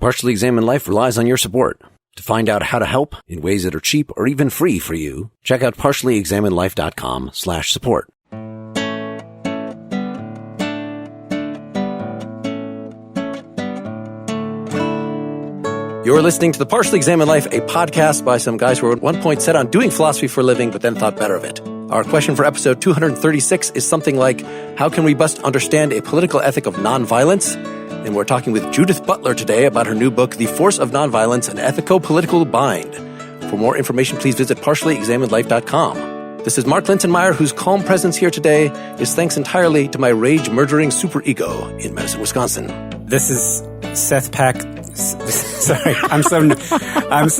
Partially Examined Life relies on your support. To find out how to help in ways that are cheap or even free for you, check out partiallyexaminedlife.com/support. You're listening to The Partially Examined Life, a podcast by some guys who were at one point set on doing philosophy for a living, but then thought better of it. Our question for episode 236 is something like, how can we best understand a political ethic of nonviolence? And we're talking with Judith Butler today about her new book, The Force of Nonviolence, an Ethico-Political Bind. For more information, please visit partiallyexaminedlife.com. This is Mark Lintonmeyer, whose calm presence here today is thanks entirely to my rage-murdering superego in Madison, Wisconsin. This is Seth Sorry, I'm so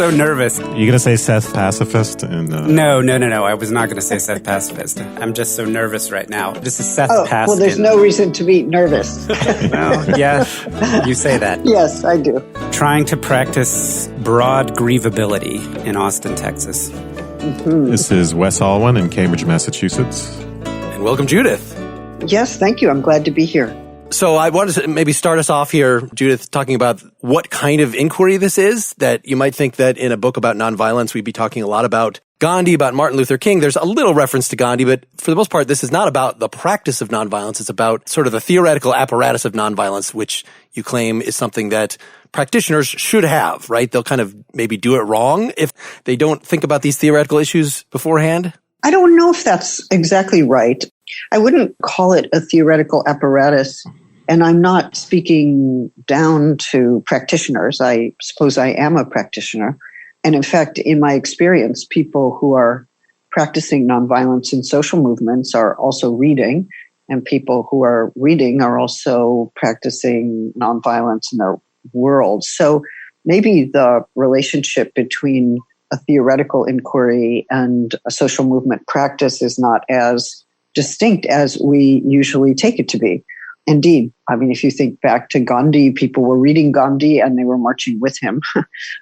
nervous. Are you going to say Seth pacifist? No. I was not going to say Seth pacifist. I'm just so nervous right now. This is Seth Paskin. Well, there's no reason to be nervous. Well, yeah, you say that. Yes, I do. Trying to practice broad grievability in Austin, Texas. Mm-hmm. This is Wes Alwyn in Cambridge, Massachusetts. And welcome, Judith. Yes, thank you. I'm glad to be here. So I wanted to maybe start us off here, Judith, talking about what kind of inquiry this is, that you might think that in a book about nonviolence, we'd be talking a lot about Gandhi, about Martin Luther King. There's a little reference to Gandhi, but for the most part, this is not about the practice of nonviolence. It's about sort of the theoretical apparatus of nonviolence, which you claim is something that practitioners should have, right? They'll kind of maybe do it wrong if they don't think about these theoretical issues beforehand. I don't know if that's exactly right. I wouldn't call it a theoretical apparatus. And I'm not speaking down to practitioners. I suppose I am a practitioner. And in fact, in my experience, people who are practicing nonviolence in social movements are also reading, and people who are reading are also practicing nonviolence in their world. So maybe the relationship between a theoretical inquiry and a social movement practice is not as distinct as we usually take it to be. Indeed. I mean, if you think back to Gandhi, people were reading Gandhi and they were marching with him,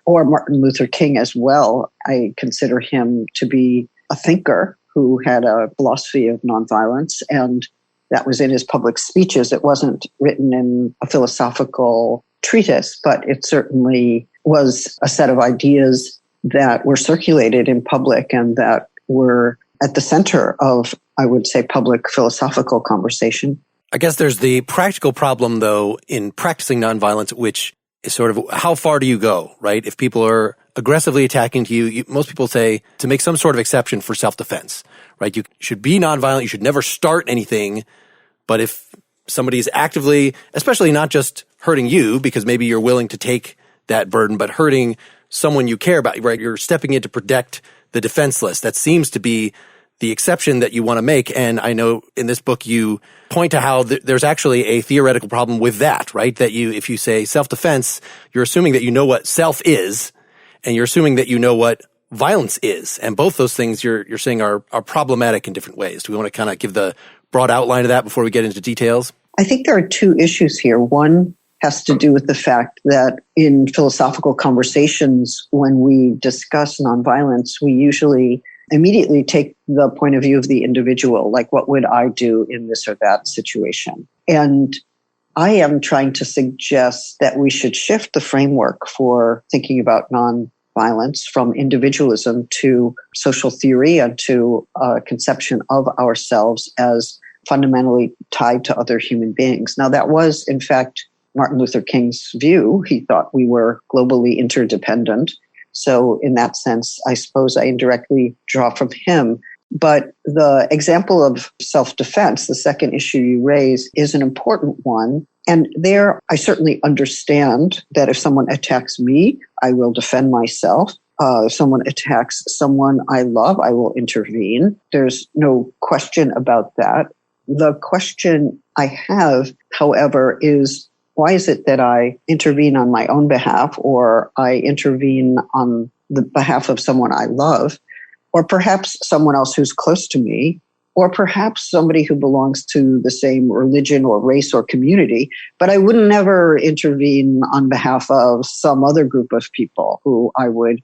or Martin Luther King as well. I consider him to be a thinker who had a philosophy of nonviolence, and that was in his public speeches. It wasn't written in a philosophical treatise, but it certainly was a set of ideas that were circulated in public and that were at the center of, I would say, public philosophical conversation. I guess there's the practical problem, though, in practicing nonviolence, which is sort of how far do you go, right? If people are aggressively attacking you, most people say to make some sort of exception for self-defense, right? You should be nonviolent. You should never start anything. But if somebody is actively, especially not just hurting you, because maybe you're willing to take that burden, but hurting someone you care about, right? You're stepping in to protect the defenseless. That seems to be the exception that you want to make. And I know in this book you point to how there's actually a theoretical problem with that, right? That if you say self-defense, you're assuming that you know what self is, and you're assuming that you know what violence is. And both those things you're saying are problematic in different ways. Do we want to kind of give the broad outline of that before we get into details? I think there are two issues here. One has to do with the fact that in philosophical conversations, when we discuss nonviolence, we usually immediately take the point of view of the individual, like what would I do in this or that situation? And I am trying to suggest that we should shift the framework for thinking about nonviolence from individualism to social theory and to a conception of ourselves as fundamentally tied to other human beings. Now, that was, in fact, Martin Luther King's view. He thought we were globally interdependent. So in that sense, I suppose I indirectly draw from him. But the example of self-defense, the second issue you raise, is an important one. And there, I certainly understand that if someone attacks me, I will defend myself. If someone attacks someone I love, I will intervene. There's no question about that. The question I have, however, is why is it that I intervene on my own behalf, or I intervene on the behalf of someone I love, or perhaps someone else who's close to me, or perhaps somebody who belongs to the same religion or race or community, but I wouldn't never intervene on behalf of some other group of people who I would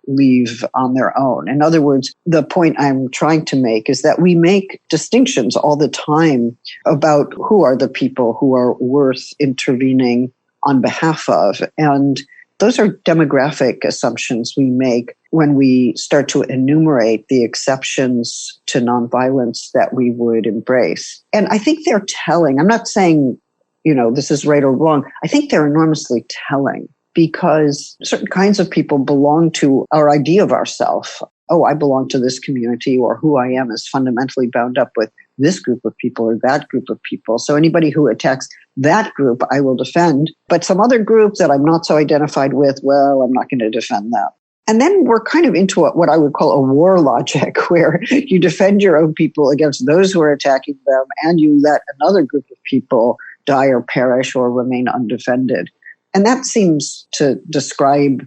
leave on their own. In other words, the point I'm trying to make is that we make distinctions all the time about who are the people who are worth intervening on behalf of. And those are demographic assumptions we make when we start to enumerate the exceptions to nonviolence that we would embrace. And I think they're telling. I'm not saying, this is right or wrong. I think they're enormously telling because certain kinds of people belong to our idea of ourself. Oh, I belong to this community, or who I am is fundamentally bound up with this group of people or that group of people. So anybody who attacks that group, I will defend. But some other group that I'm not so identified with, well, I'm not going to defend that. And then we're kind of into what I would call a war logic, where you defend your own people against those who are attacking them, and you let another group of people die or perish or remain undefended. And that seems to describe,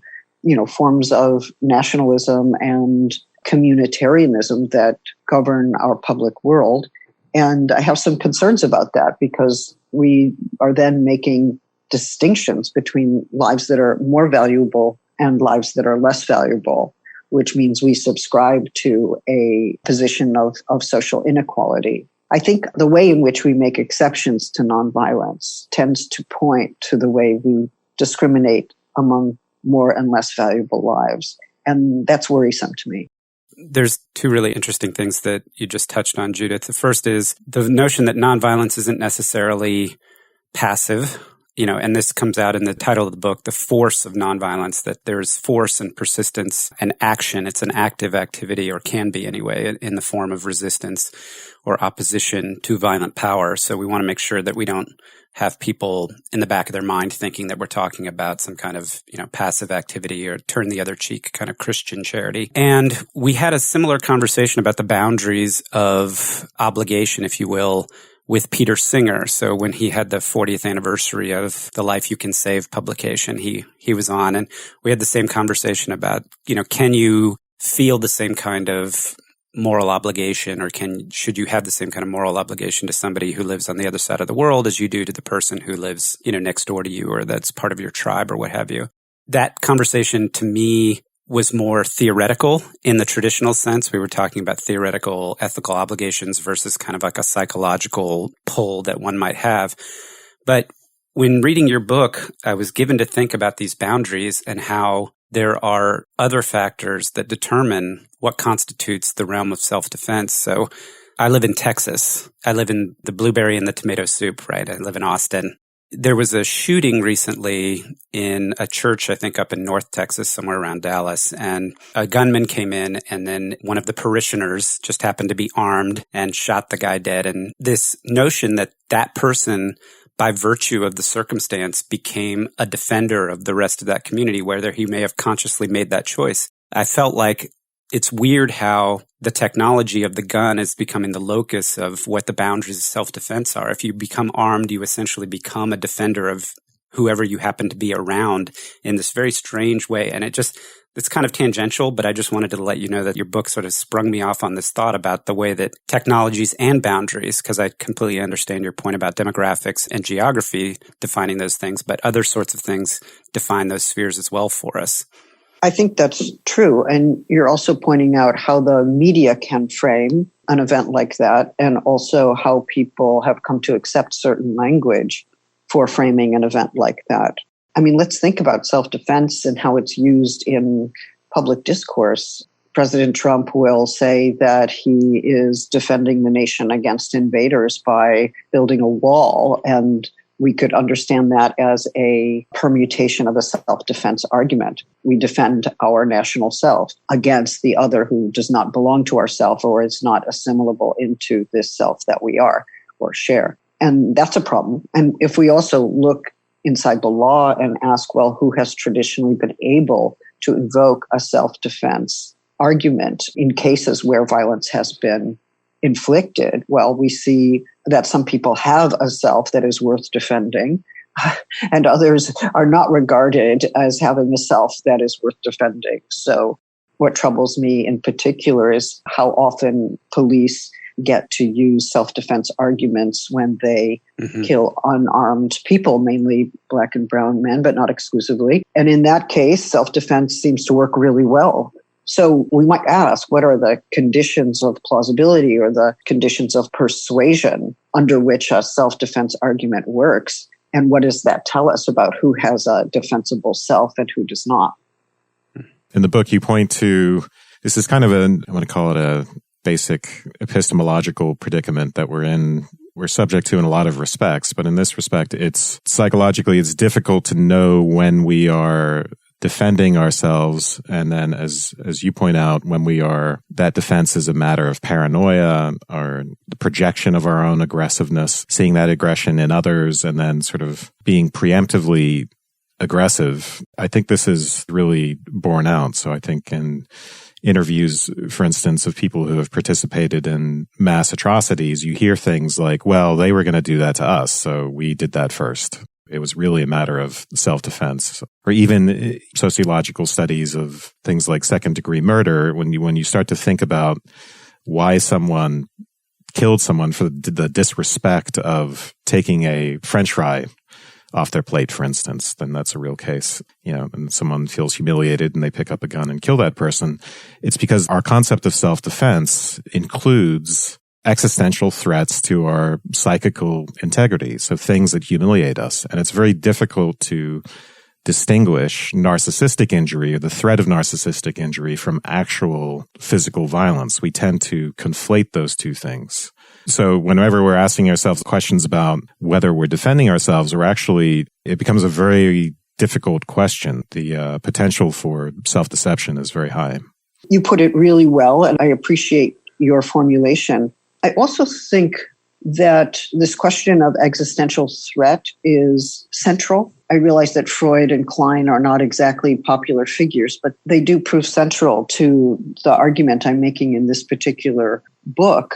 forms of nationalism and communitarianism that govern our public world. And I have some concerns about that because we are then making distinctions between lives that are more valuable and lives that are less valuable, which means we subscribe to a position of social inequality. I think the way in which we make exceptions to nonviolence tends to point to the way we discriminate among more and less valuable lives. And that's worrisome to me. There's two really interesting things that you just touched on, Judith. The first is the notion that nonviolence isn't necessarily passive, and this comes out in the title of the book, The Force of Nonviolence, that there's force and persistence and action. It's an active activity, or can be anyway, in the form of resistance or opposition to violent power. So we want to make sure that we don't have people in the back of their mind thinking that we're talking about some kind of, passive activity or turn the other cheek kind of Christian charity. And we had a similar conversation about the boundaries of obligation, if you will, with Peter Singer. So when he had the 40th anniversary of the Life You Can Save publication, he was on, and we had the same conversation about, can you feel the same kind of moral obligation, or should you have the same kind of moral obligation to somebody who lives on the other side of the world as you do to the person who lives, next door to you, or that's part of your tribe or what have you? That conversation to me was more theoretical in the traditional sense. We were talking about theoretical ethical obligations versus kind of like a psychological pull that one might have. But when reading your book, I was given to think about these boundaries and how there are other factors that determine what constitutes the realm of self-defense. So I live in Texas. I live in the blueberry and the tomato soup, right? I live in Austin. There was a shooting recently in a church, I think up in North Texas, somewhere around Dallas, and a gunman came in, and then one of the parishioners just happened to be armed and shot the guy dead. And this notion that that person, by virtue of the circumstance, became a defender of the rest of that community, whether he may have consciously made that choice. I felt like it's weird how the technology of the gun is becoming the locus of what the boundaries of self-defense are. If you become armed, you essentially become a defender of whoever you happen to be around in this very strange way. And it's kind of tangential, but I just wanted to let you know that your book sort of sprung me off on this thought about the way that technologies and boundaries, because I completely understand your point about demographics and geography defining those things, but other sorts of things define those spheres as well for us. I think that's true. And you're also pointing out how the media can frame an event like that, and also how people have come to accept certain language for framing an event like that. I mean, let's think about self-defense and how it's used in public discourse. President Trump will say that he is defending the nation against invaders by building a wall, and we could understand that as a permutation of a self-defense argument. We defend our national self against the other who does not belong to ourself or is not assimilable into this self that we are or share. And that's a problem. And if we also look inside the law and ask, well, who has traditionally been able to invoke a self-defense argument in cases where violence has been inflicted? Well, we see that some people have a self that is worth defending, and others are not regarded as having a self that is worth defending. So what troubles me in particular is how often police get to use self-defense arguments when they kill unarmed people, mainly Black and brown men, but not exclusively. And in that case, self-defense seems to work really well. So we might ask, what are the conditions of plausibility or the conditions of persuasion under which a self-defense argument works? And what does that tell us about who has a defensible self and who does not? In the book, you point to, this is kind of I want to call it a basic epistemological predicament that we're subject to in a lot of respects. But in this respect, it's difficult to know when we are defending ourselves. And then as you point out, when that defense is a matter of paranoia or the projection of our own aggressiveness, seeing that aggression in others, and then sort of being preemptively aggressive. I think this is really borne out. So I think in interviews, for instance, of people who have participated in mass atrocities, you hear things like, well, they were going to do that to us, so we did that first. It was really a matter of self-defense. Or even sociological studies of things like second-degree murder, when you start to think about why someone killed someone for the disrespect of taking a French fry off their plate, for instance, then that's a real case. And someone feels humiliated and they pick up a gun and kill that person. It's because our concept of self-defense includes existential threats to our psychical integrity, so things that humiliate us. And it's very difficult to distinguish narcissistic injury or the threat of narcissistic injury from actual physical violence. We tend to conflate those two things. So whenever we're asking ourselves questions about whether we're defending ourselves, it becomes a very difficult question. The potential for self-deception is very high. You put it really well, and I appreciate your formulation. I also think that this question of existential threat is central. I realize that Freud and Klein are not exactly popular figures, but they do prove central to the argument I'm making in this particular book,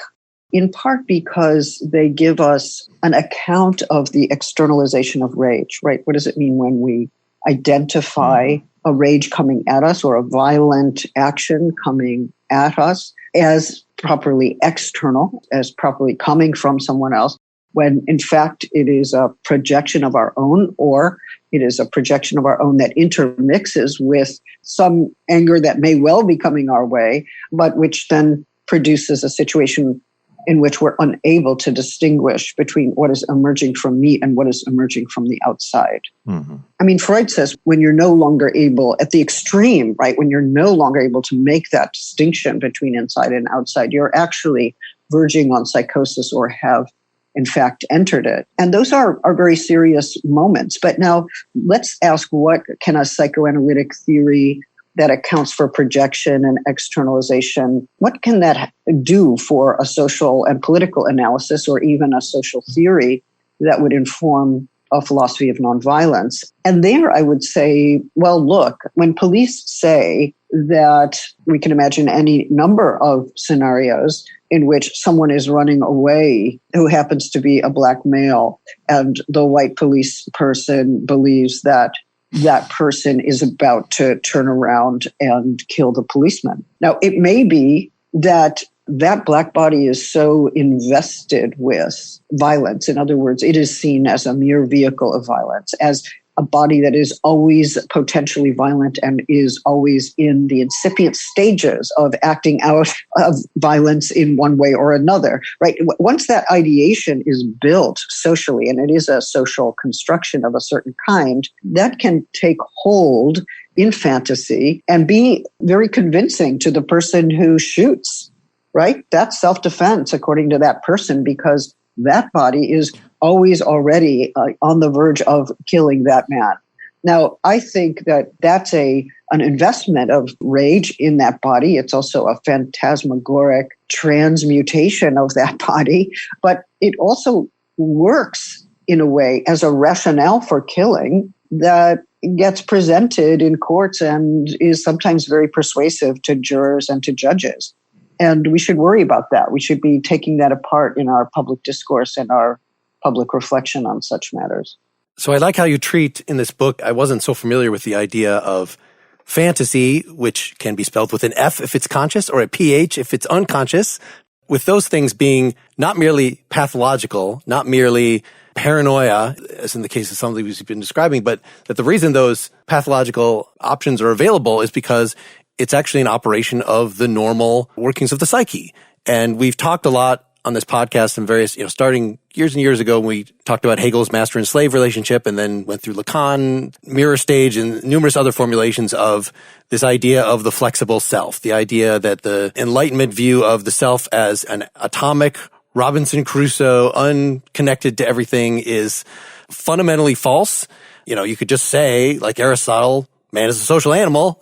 in part because they give us an account of the externalization of rage, right? What does it mean when we identify a rage coming at us or a violent action coming at us as properly external, as properly coming from someone else, when in fact it is a projection of our own, or it is a projection of our own that intermixes with some anger that may well be coming our way, but which then produces a situation in which we're unable to distinguish between what is emerging from me and what is emerging from the outside. Mm-hmm. I mean, Freud says when you're no longer able, at the extreme, right, when you're no longer able to make that distinction between inside and outside, you're actually verging on psychosis or have, in fact, entered it. And those are very serious moments. But now let's ask, what can a psychoanalytic theory that accounts for projection and externalization, what can that do for a social and political analysis, or even a social theory that would inform a philosophy of nonviolence? And there I would say, well, look, when police say that we can imagine any number of scenarios in which someone is running away who happens to be a black male, and the white police person believes that that person is about to turn around and kill the policeman. Now, it may be that that black body is so invested with violence. In other words, it is seen as a mere vehicle of violence, as a body that is always potentially violent and is always in the incipient stages of acting out of violence in one way or another, right? Once that ideation is built socially, and it is a social construction of a certain kind, that can take hold in fantasy and be very convincing to the person who shoots, right? That's self-defense according to that person, because that body is always already on the verge of killing that man. Now, I think that that's an investment of rage in that body. It's also a phantasmagoric transmutation of that body, but it also works in a way as a rationale for killing that gets presented in courts and is sometimes very persuasive to jurors and to judges. And we should worry about that. We should be taking that apart in our public discourse and our public reflection on such matters. So I like how you treat in this book, I wasn't so familiar with the idea of fantasy, which can be spelled with an F if it's conscious or a PH if it's unconscious, with those things being not merely pathological, not merely paranoia, as in the case of something we've been describing, but that the reason those pathological options are available is because it's actually an operation of the normal workings of the psyche. And we've talked a lot on this podcast and various, starting years and years ago when we talked about Hegel's master and slave relationship and then went through Lacan, mirror stage, and numerous other formulations of this idea of the flexible self, the idea that the Enlightenment view of the self as an atomic Robinson Crusoe, unconnected to everything, is fundamentally false. You could just say, like Aristotle, man is a social animal.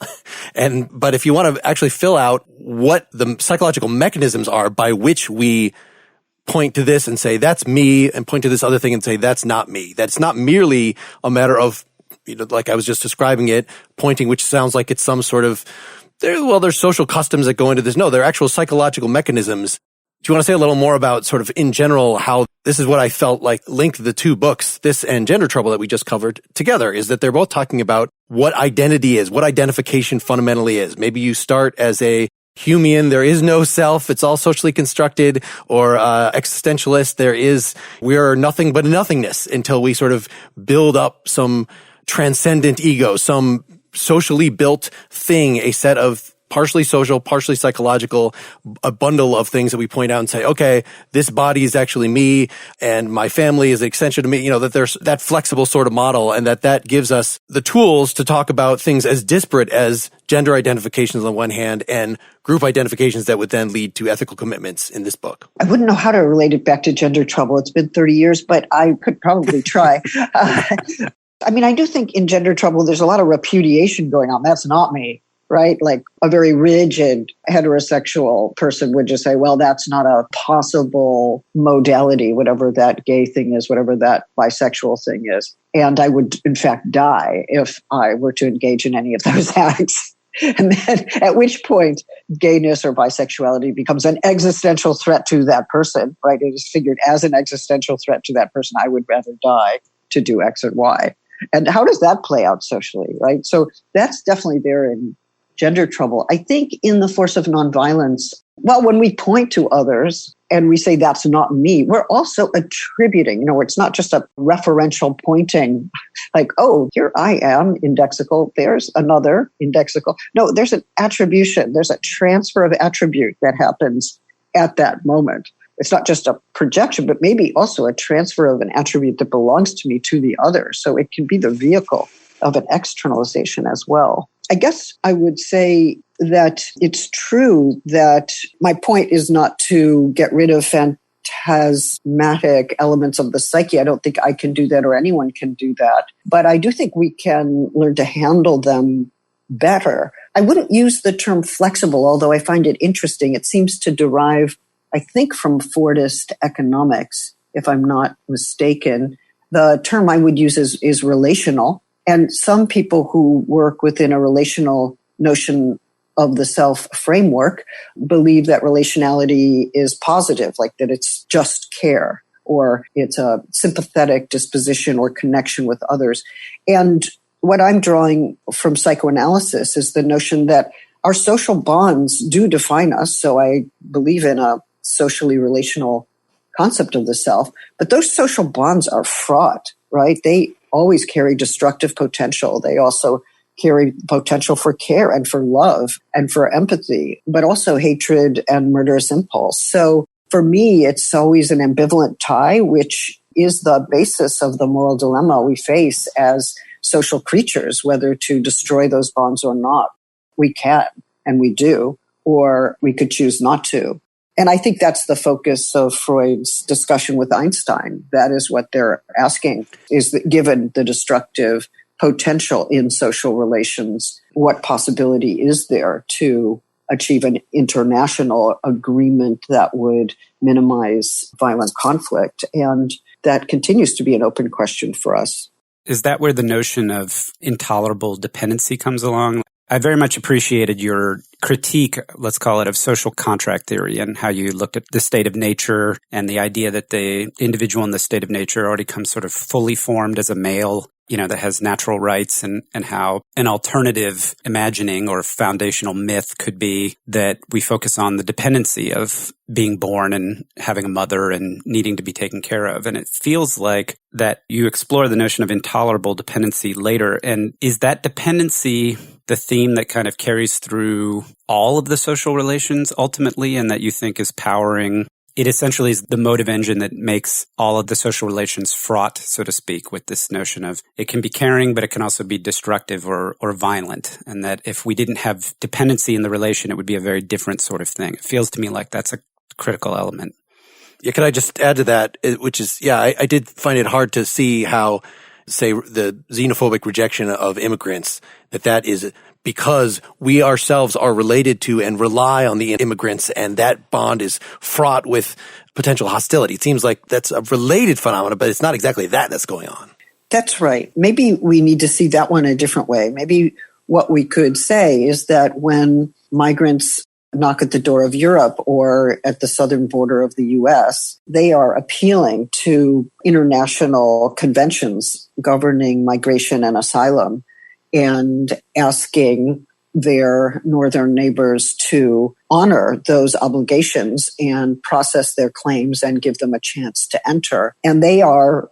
But if you want to actually fill out what the psychological mechanisms are by which we point to this and say, that's me, and point to this other thing and say, that's not me. That's not merely a matter of, like I was just describing it, pointing, which sounds like it's some sort of, there's social customs that go into this. No, they're actual psychological mechanisms. Do you want to say a little more about sort of in general how this is what I felt like linked the two books, this and Gender Trouble that we just covered together, is that they're both talking about what identity is, what identification fundamentally is. Maybe you start as a Humean, there is no self, it's all socially constructed, or existentialist, we are nothing but nothingness until we sort of build up some transcendent ego, some socially built thing, a set of partially social, partially psychological, a bundle of things that we point out and say, okay, this body is actually me and my family is an extension of me, that there's that flexible sort of model, and that gives us the tools to talk about things as disparate as gender identifications on one hand and group identifications that would then lead to ethical commitments in this book. I wouldn't know how to relate it back to Gender Trouble. It's been 30 years, but I could probably try. I do think in Gender Trouble, there's a lot of repudiation going on. That's not me. Right? Like a very rigid heterosexual person would just say, well, that's not a possible modality, whatever that gay thing is, whatever that bisexual thing is. And I would, in fact, die if I were to engage in any of those acts. And then at which point gayness or bisexuality becomes an existential threat to that person, right? It is figured as an existential threat to that person. I would rather die to do X and Y. And how does that play out socially, right? So that's definitely there in Gender Trouble. I think in the Force of Nonviolence, when we point to others and we say that's not me, we're also attributing, it's not just a referential pointing like, oh, here I am, indexical, there's another indexical. No, there's an attribution, there's a transfer of attribute that happens at that moment. It's not just a projection, but maybe also a transfer of an attribute that belongs to me to the other. So it can be the vehicle of an externalization as well. I guess I would say that it's true that my point is not to get rid of phantasmatic elements of the psyche. I don't think I can do that or anyone can do that. But I do think we can learn to handle them better. I wouldn't use the term flexible, although I find it interesting. It seems to derive, I think, from Fordist economics, if I'm not mistaken. The term I would use is relational. And some people who work within a relational notion of the self framework believe that relationality is positive, like that it's just care, or it's a sympathetic disposition or connection with others. And what I'm drawing from psychoanalysis is the notion that our social bonds do define us. So I believe in a socially relational concept of the self, but those social bonds are fraught, right? They always carry destructive potential. They also carry potential for care and for love and for empathy, but also hatred and murderous impulse. So for me, it's always an ambivalent tie, which is the basis of the moral dilemma we face as social creatures, whether to destroy those bonds or not. We can, and we do, or we could choose not to. And I think that's the focus of Freud's discussion with Einstein. That is what they're asking, is that given the destructive potential in social relations, what possibility is there to achieve an international agreement that would minimize violent conflict? And that continues to be an open question for us. Is that where the notion of intolerable dependency comes along? I very much appreciated your critique, let's call it, of social contract theory and how you looked at the state of nature and the idea that the individual in the state of nature already comes sort of fully formed as a male, that has natural rights, and how an alternative imagining or foundational myth could be that we focus on the dependency of being born and having a mother and needing to be taken care of. And it feels like that you explore the notion of intolerable dependency later. And is that dependency the theme that kind of carries through all of the social relations ultimately, and that you think is powering It essentially is the motive engine that makes all of the social relations fraught, so to speak, with this notion of it can be caring, but it can also be destructive or violent. And that if we didn't have dependency in the relation, it would be a very different sort of thing. It feels to me like that's a critical element. Yeah, can I just add to that, which is, I did find it hard to see how, say, the xenophobic rejection of immigrants, that is because we ourselves are related to and rely on the immigrants, and that bond is fraught with potential hostility. It seems like that's a related phenomenon, but it's not exactly that's going on. That's right. Maybe we need to see that one a different way. Maybe what we could say is that when migrants knock at the door of Europe or at the southern border of the U.S., they are appealing to international conventions governing migration and asylum and asking their northern neighbors to honor those obligations and process their claims and give them a chance to enter. And they are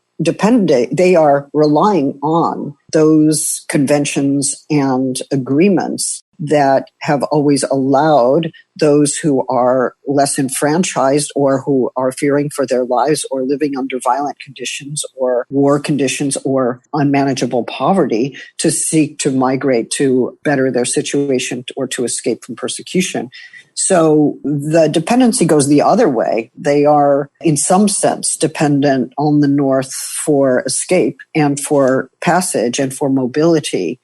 relying on those conventions and agreements that have always allowed those who are less enfranchised or who are fearing for their lives or living under violent conditions or war conditions or unmanageable poverty to seek to migrate to better their situation or to escape from persecution. So the dependency goes the other way. They are, in some sense, dependent on the North for escape and for passage and for mobility.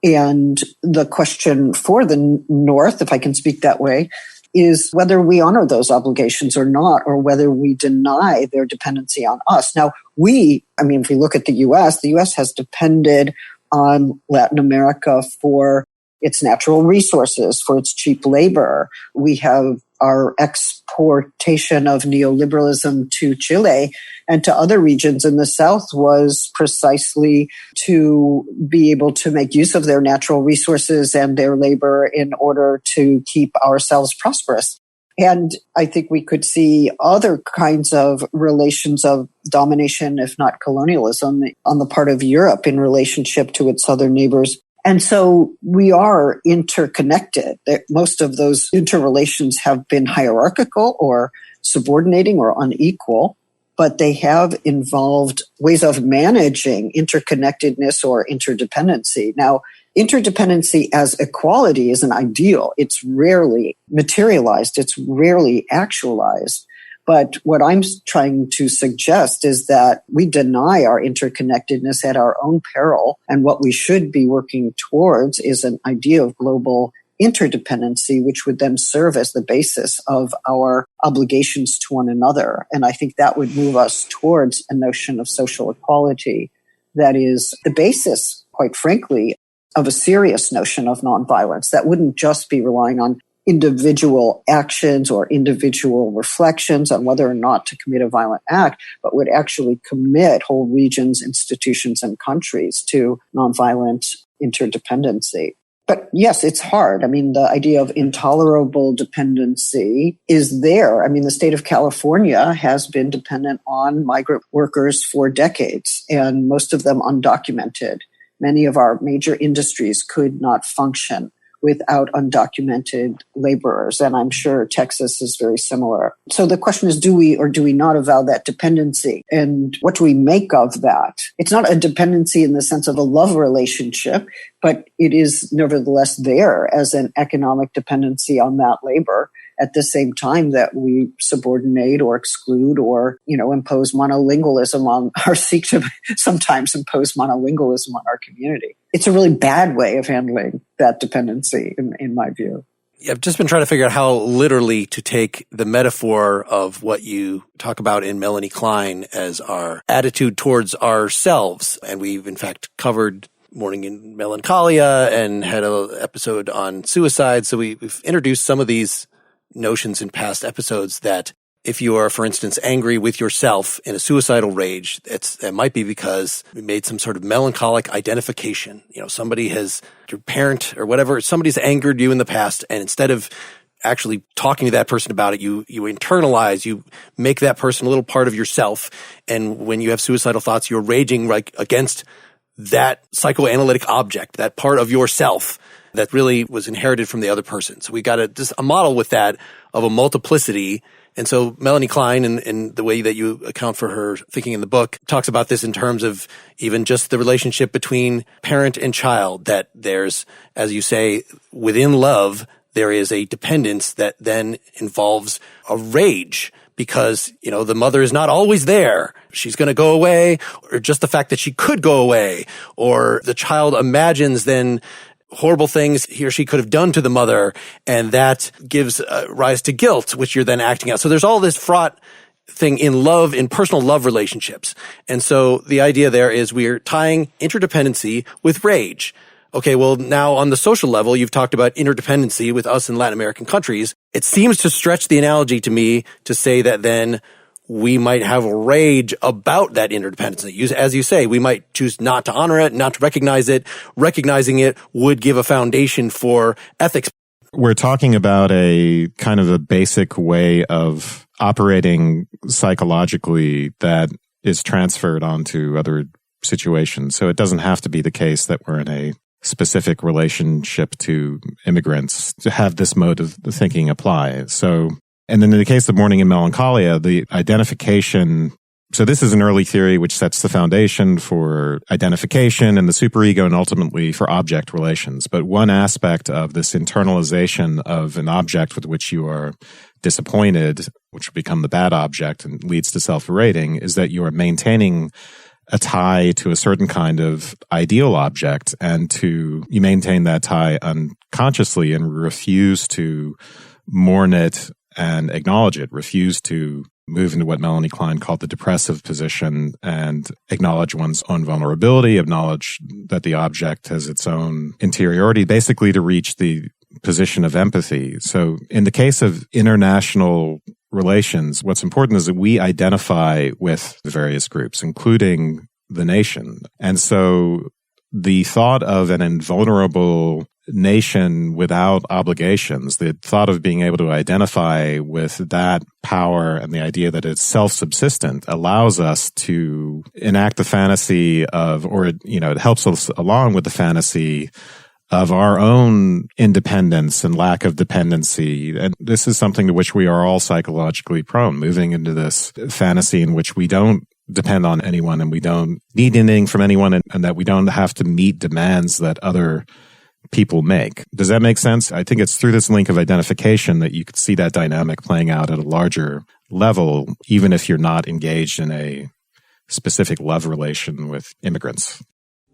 And the question for the North, if I can speak that way, is whether we honor those obligations or not, or whether we deny their dependency on us. Now, if we look at the U.S. has depended on Latin America for its natural resources, for its cheap labor. We have our exportation of neoliberalism to Chile and to other regions in the South was precisely to be able to make use of their natural resources and their labor in order to keep ourselves prosperous. And I think we could see other kinds of relations of domination, if not colonialism, on the part of Europe in relationship to its southern neighbors. And so we are interconnected. Most of those interrelations have been hierarchical or subordinating or unequal, but they have involved ways of managing interconnectedness or interdependency. Now, interdependency as equality is an ideal. It's rarely materialized. It's rarely actualized. But what I'm trying to suggest is that we deny our interconnectedness at our own peril. And what we should be working towards is an idea of global interdependency, which would then serve as the basis of our obligations to one another. And I think that would move us towards a notion of social equality that is the basis, quite frankly, of a serious notion of nonviolence that wouldn't just be relying on individual actions or individual reflections on whether or not to commit a violent act, but would actually commit whole regions, institutions, and countries to nonviolent interdependency. But yes, it's hard. The idea of intolerable dependency is there. The state of California has been dependent on migrant workers for decades, and most of them undocumented. Many of our major industries could not function without undocumented laborers. And I'm sure Texas is very similar. So the question is, do we or do we not avow that dependency? And what do we make of that? It's not a dependency in the sense of a love relationship, but it is nevertheless there as an economic dependency on that labor at the same time that we subordinate or exclude or, impose monolingualism on or seek to sometimes impose monolingualism on our community. It's a really bad way of handling that dependency, in my view. I've just been trying to figure out how literally to take the metaphor of what you talk about in Melanie Klein as our attitude towards ourselves. And we've, in fact, covered Mourning in Melancholia and had an episode on suicide. So we've introduced some of these notions in past episodes that if you are, for instance, angry with yourself in a suicidal rage, it might be because you made some sort of melancholic identification. Your parent or whatever, somebody's angered you in the past, and instead of actually talking to that person about it, you internalize, you make that person a little part of yourself. And when you have suicidal thoughts, you're raging against that psychoanalytic object, that part of yourself. that really was inherited from the other person. So we got a model with that of a multiplicity. And so Melanie Klein, in the way that you account for her thinking in the book, talks about this in terms of even just the relationship between parent and child, that there's, as you say, within love, there is a dependence that then involves a rage because, the mother is not always there. She's going to go away, or just the fact that she could go away, or the child imagines then horrible things he or she could have done to the mother, and that gives rise to guilt, which you're then acting out. So there's all this fraught thing in love, in personal love relationships. And so the idea there is we're tying interdependency with rage. Okay, well, now on the social level, you've talked about interdependency with us in Latin American countries. It seems to stretch the analogy to me to say that then we might have rage about that interdependency. As you say, we might choose not to honor it, not to recognize it. Recognizing it would give a foundation for ethics. We're talking about a kind of a basic way of operating psychologically that is transferred onto other situations. So it doesn't have to be the case that we're in a specific relationship to immigrants to have this mode of thinking apply. So, and then in the case of Mourning and Melancholia, the identification. So this is an early theory which sets the foundation for identification and the superego and ultimately for object relations. But one aspect of this internalization of an object with which you are disappointed, which will become the bad object and leads to self-rating, is that you are maintaining a tie to a certain kind of ideal object, and you maintain that tie unconsciously and refuse to mourn it and acknowledge it, refuse to move into what Melanie Klein called the depressive position and acknowledge one's own vulnerability, acknowledge that the object has its own interiority, basically to reach the position of empathy. So in the case of international relations, what's important is that we identify with the various groups, including the nation. And so the thought of an invulnerable nation without obligations, the thought of being able to identify with that power and the idea that it's self-subsistent allows us to enact the fantasy of, or, it helps us along with the fantasy of our own independence and lack of dependency. And this is something to which we are all psychologically prone, moving into this fantasy in which we don't depend on anyone and we don't need anything from anyone, and that we don't have to meet demands that other people make. Does that make sense? I think it's through this link of identification that you could see that dynamic playing out at a larger level, even if you're not engaged in a specific love relation with immigrants.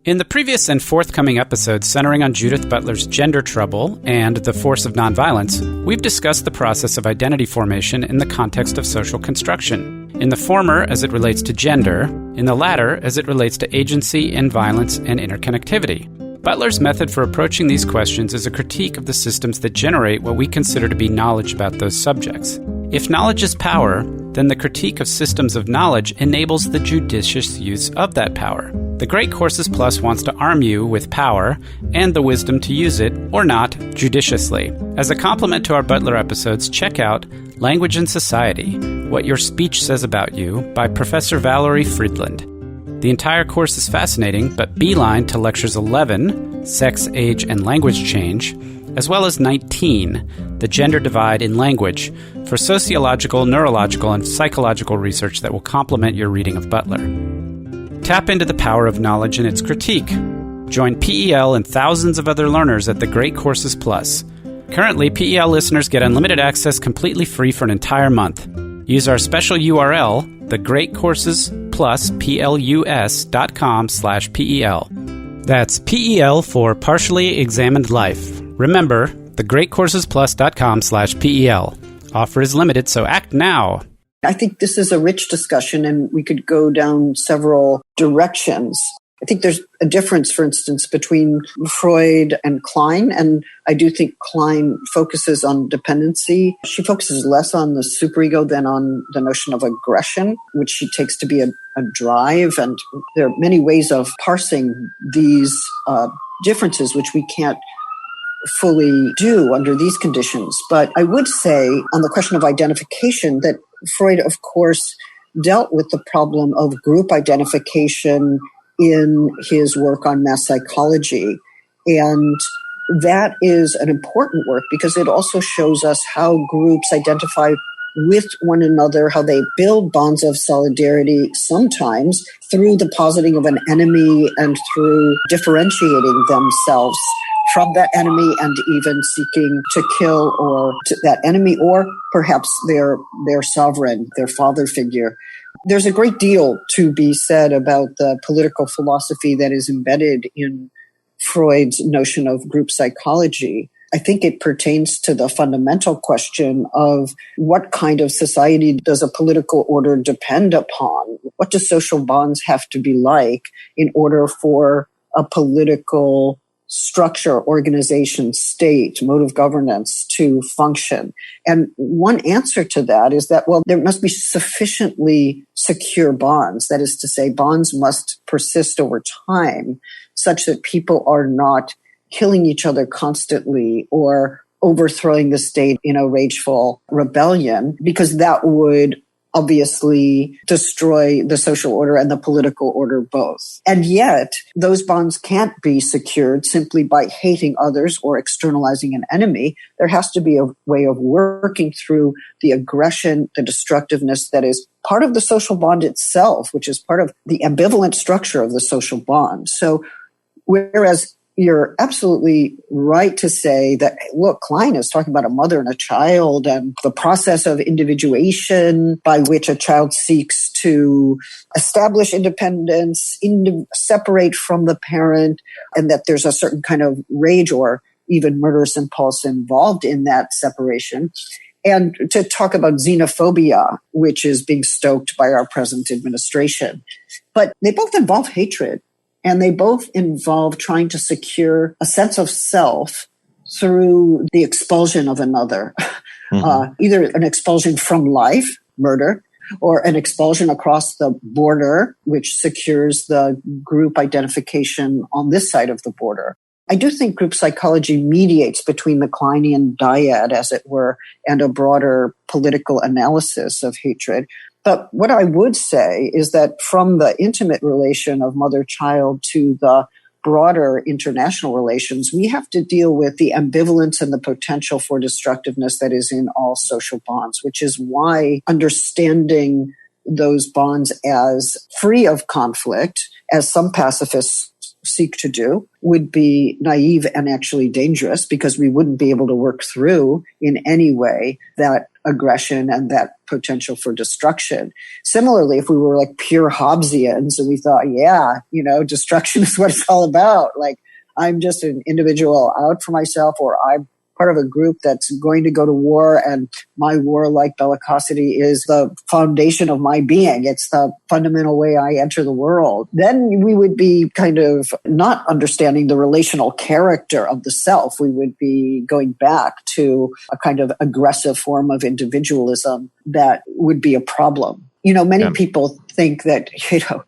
In the previous and forthcoming episodes centering on Judith Butler's gender trouble and the force of nonviolence, we've discussed the process of identity formation in the context of social construction. In the former, as it relates to gender, in the latter, as it relates to agency and violence and interconnectivity. Butler's method for approaching these questions is a critique of the systems that generate what we consider to be knowledge about those subjects. If knowledge is power, then the critique of systems of knowledge enables the judicious use of that power. The Great Courses Plus wants to arm you with power and the wisdom to use it, or not, judiciously. As a complement to our Butler episodes, check out Language and Society, What Your Speech Says About You by Professor Valerie Friedland. The entire course is fascinating, but beeline to lectures 11, Sex, Age, and Language Change, as well as 19, The Gender Divide in Language, for sociological, neurological, and psychological research that will complement your reading of Butler. Tap into the power of knowledge and its critique. Join PEL and thousands of other learners at the Great Courses Plus. Currently, PEL listeners get unlimited access completely free for an entire month. Use our special URL, thegreatcoursespluspelus.com/PEL. That's PEL for Partially Examined Life. Remember, thegreatcoursesplus.com/PEL. Offer is limited, so act now. I think this is a rich discussion and we could go down several directions. I think there's a difference, for instance, between Freud and Klein, and I do think Klein focuses on dependency. She focuses less on the superego than on the notion of aggression, which she takes to be a drive. And there are many ways of parsing these differences, which we can't fully do under these conditions. But I would say on the question of identification that Freud, of course, dealt with the problem of group identification in his work on mass psychology. And that is an important work because it also shows us how groups identify with one another, how they build bonds of solidarity, sometimes through the positing of an enemy and through differentiating themselves from that enemy and even seeking to kill that enemy or perhaps their sovereign, their father figure. There's a great deal to be said about the political philosophy that is embedded in Freud's notion of group psychology. I think it pertains to the fundamental question of what kind of society does a political order depend upon? What do social bonds have to be like in order for a political structure, organization, state, mode of governance to function? And one answer to that is that, well, there must be sufficiently secure bonds. That is to say, bonds must persist over time such that people are not killing each other constantly or overthrowing the state in a rageful rebellion, because that would obviously destroy the social order and the political order both. And yet, those bonds can't be secured simply by hating others or externalizing an enemy. There has to be a way of working through the aggression, the destructiveness that is part of the social bond itself, which is part of the ambivalent structure of the social bond. So, whereas you're absolutely right to say that, look, Klein is talking about a mother and a child and the process of individuation by which a child seeks to establish independence, separate from the parent, and that there's a certain kind of rage or even murderous impulse involved in that separation. And to talk about xenophobia, which is being stoked by our present administration. But they both involve hatred. And they both involve trying to secure a sense of self through the expulsion of another, either an expulsion from life, murder, or an expulsion across the border, which secures the group identification on this side of the border. I do think group psychology mediates between the Kleinian dyad, as it were, and a broader political analysis of hatred. But what I would say is that from the intimate relation of mother-child to the broader international relations, we have to deal with the ambivalence and the potential for destructiveness that is in all social bonds, which is why understanding those bonds as free of conflict, as some pacifists seek to do, would be naive and actually dangerous, because we wouldn't be able to work through in any way that aggression and that potential for destruction. Similarly, if we were like pure Hobbesians and we thought, destruction is what it's all about, like I'm just an individual out for myself, or I'm part of a group that's going to go to war and my warlike bellicosity is the foundation of my being. It's the fundamental way I enter the world. Then we would be kind of not understanding the relational character of the self. We would be going back to a kind of aggressive form of individualism that would be a problem. Many people think that,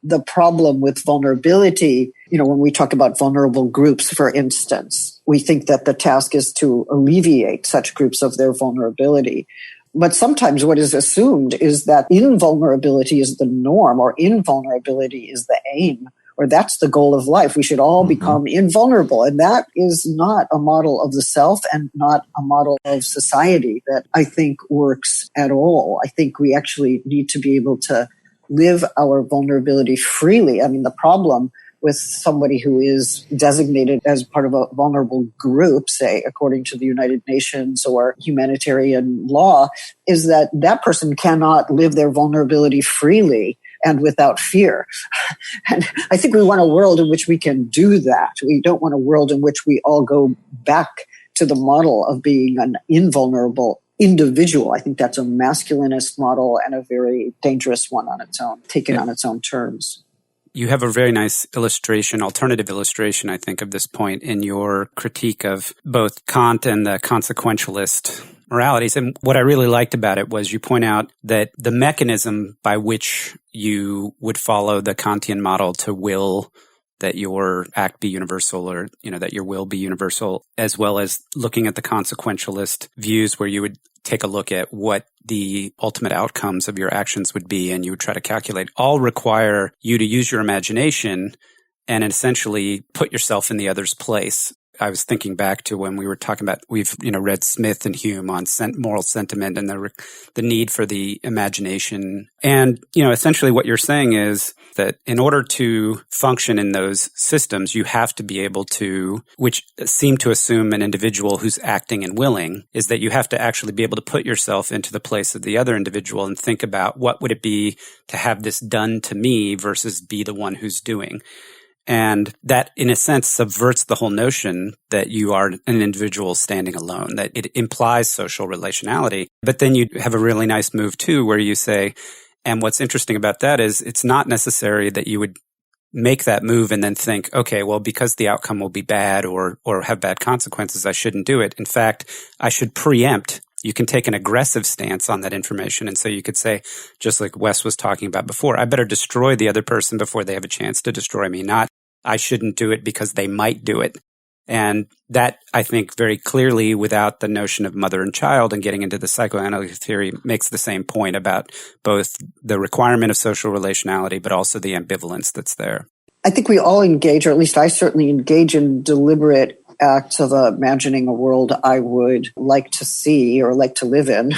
the problem with vulnerability, when we talk about vulnerable groups, for instance, we think that the task is to alleviate such groups of their vulnerability. But sometimes what is assumed is that invulnerability is the norm, or invulnerability is the aim, or that's the goal of life. We should all become invulnerable. And that is not a model of the self and not a model of society that I think works at all. I think we actually need to be able to live our vulnerability freely. I mean, the problem with somebody who is designated as part of a vulnerable group, say, according to the United Nations or humanitarian law, is that that person cannot live their vulnerability freely and without fear. And I think we want a world in which we can do that. We don't want a world in which we all go back to the model of being an invulnerable individual. I think that's a masculinist model and a very dangerous one on its own, taken on its own terms. You have a very nice illustration, alternative illustration, I think, of this point in your critique of both Kant and the consequentialist moralities. And what I really liked about it was you point out that the mechanism by which you would follow the Kantian model to will that your act be universal, or, that your will be universal, as well as looking at the consequentialist views where you would take a look at what the ultimate outcomes of your actions would be, and you would try to calculate, all require you to use your imagination and essentially put yourself in the other's place. I was thinking back to when we were talking about, we've, read Smith and Hume on moral sentiment and the need for the imagination. And, essentially what you're saying is that in order to function in those systems, you have to be able to, which seem to assume an individual who's acting and willing, is that you have to actually be able to put yourself into the place of the other individual and think about what would it be to have this done to me versus be the one who's doing. And that, in a sense, subverts the whole notion that you are an individual standing alone, that it implies social relationality. But then you have a really nice move, too, where you say, and what's interesting about that is it's not necessary that you would make that move and then think, okay, well, because the outcome will be bad or have bad consequences, I shouldn't do it. In fact, I should preempt. You can take an aggressive stance on that information. And so you could say, just like Wes was talking about before, I better destroy the other person before they have a chance to destroy me, not I shouldn't do it because they might do it. And that, I think, very clearly, without the notion of mother and child and getting into the psychoanalytic theory, makes the same point about both the requirement of social relationality, but also the ambivalence that's there. I think we all engage, or at least I certainly engage in deliberate acts of imagining a world I would like to see or like to live in.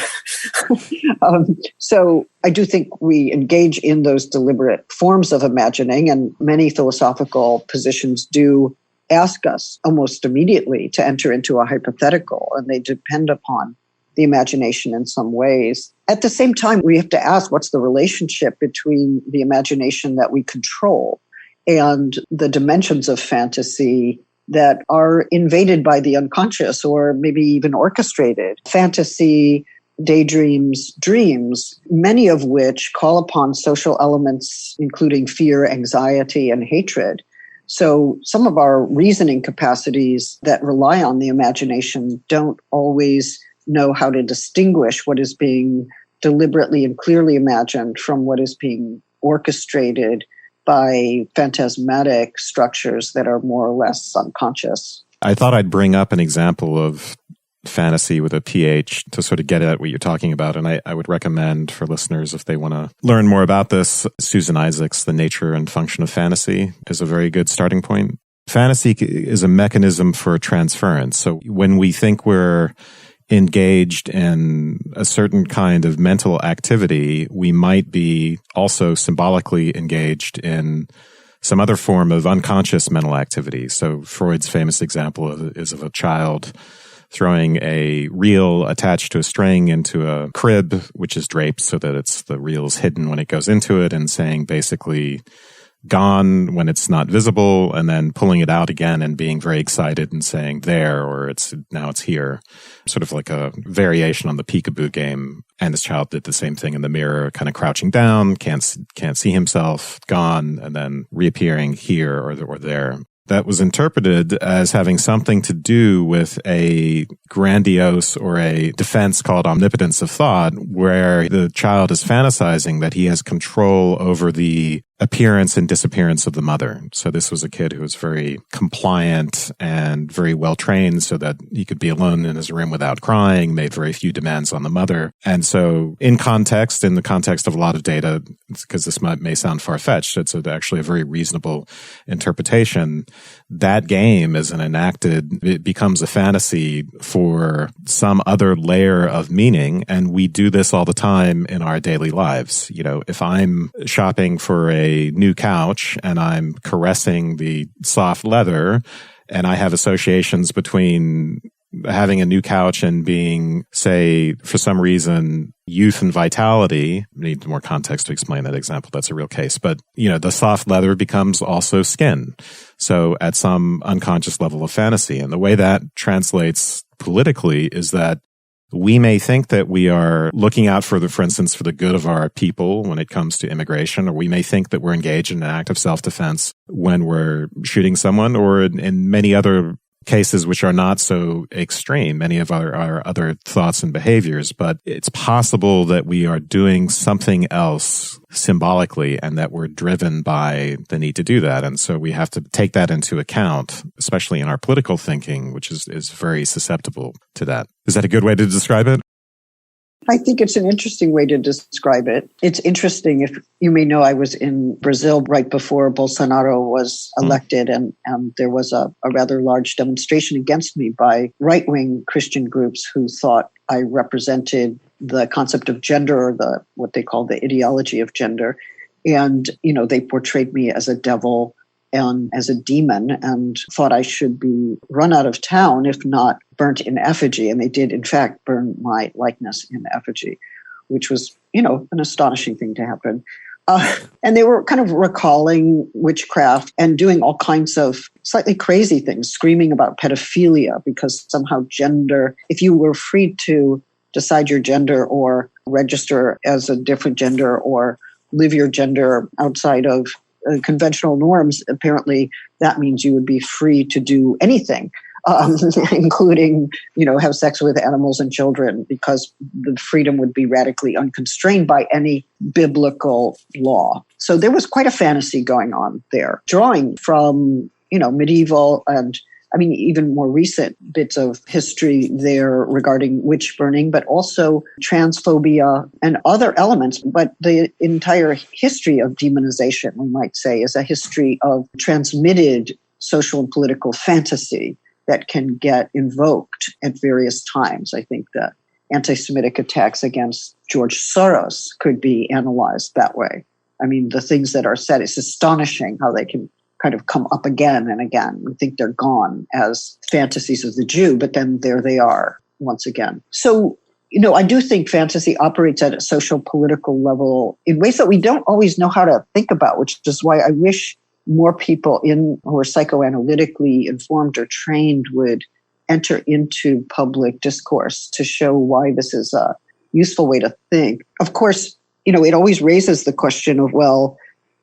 So I do think we engage in those deliberate forms of imagining, and many philosophical positions do ask us almost immediately to enter into a hypothetical, and they depend upon the imagination in some ways. At the same time, we have to ask, what's the relationship between the imagination that we control and the dimensions of fantasy that are invaded by the unconscious or maybe even orchestrated? Fantasy, daydreams, dreams, many of which call upon social elements, including fear, anxiety, and hatred. So some of our reasoning capacities that rely on the imagination don't always know how to distinguish what is being deliberately and clearly imagined from what is being orchestrated by phantasmatic structures that are more or less unconscious. I thought I'd bring up an example of fantasy with a PH to sort of get at what you're talking about. And I would recommend for listeners, if they want to learn more about this, Susan Isaac's The Nature and Function of Fantasy is a very good starting point. Fantasy is a mechanism for transference. So when we think we're engaged in a certain kind of mental activity, we might be also symbolically engaged in some other form of unconscious mental activity. So Freud's famous example is of a child throwing a reel attached to a string into a crib, which is draped so that the reel's hidden when it goes into it, and saying basically gone when it's not visible, and then pulling it out again and being very excited and saying there, or now it's here. Sort of like a variation on the peekaboo game. And this child did the same thing in the mirror, kind of crouching down, can't see himself, gone, and then reappearing here or there. That was interpreted as having something to do with a grandiose or a defense called omnipotence of thought, where the child is fantasizing that he has control over the appearance and disappearance of the mother. So this was a kid who was very compliant and very well trained so that he could be alone in his room without crying, made very few demands on the mother. And so in the context of a lot of data, because this may sound far-fetched, it's actually a very reasonable interpretation. That game it becomes a fantasy for some other layer of meaning. And we do this all the time in our daily lives. If I'm shopping for a new couch and I'm caressing the soft leather, and I have associations between having a new couch and being, say, for some reason, youth and vitality. I need more context to explain that example. That's a real case. But, the soft leather becomes also skin. So at some unconscious level of fantasy. And the way that translates politically is that we may think that we are looking out for instance, for the good of our people when it comes to immigration, or we may think that we're engaged in an act of self-defense when we're shooting someone, or in many other cases which are not so extreme, many of our other thoughts and behaviors. But it's possible that we are doing something else symbolically and that we're driven by the need to do that. And so we have to take that into account, especially in our political thinking, which is very susceptible to that. Is that a good way to describe it? I think it's an interesting way to describe it. It's interesting. If you may know, I was in Brazil right before Bolsonaro was elected, and there was a rather large demonstration against me by right-wing Christian groups who thought I represented the concept of gender, or what they call the ideology of gender. And, they portrayed me as a devil and as a demon, and thought I should be run out of town, if not burnt in effigy. And they did, in fact, burn my likeness in effigy, which was, an astonishing thing to happen. And they were kind of recalling witchcraft and doing all kinds of slightly crazy things, screaming about pedophilia, because somehow gender, if you were free to decide your gender or register as a different gender or live your gender outside of conventional norms, apparently that means you would be free to do anything, including, have sex with animals and children, because the freedom would be radically unconstrained by any biblical law. So there was quite a fantasy going on there, drawing from, medieval and even more recent bits of history there regarding witch burning, but also transphobia and other elements. But the entire history of demonization, we might say, is a history of transmitted social and political fantasy that can get invoked at various times. I think that anti-Semitic attacks against George Soros could be analyzed that way. The things that are said, it's astonishing how they can kind of come up again and again. We think they're gone as fantasies of the Jew, but then there they are once again. So, I do think fantasy operates at a social political level in ways that we don't always know how to think about, which is why I wish more people who are psychoanalytically informed or trained would enter into public discourse to show why this is a useful way to think. Of course, it always raises the question of, well,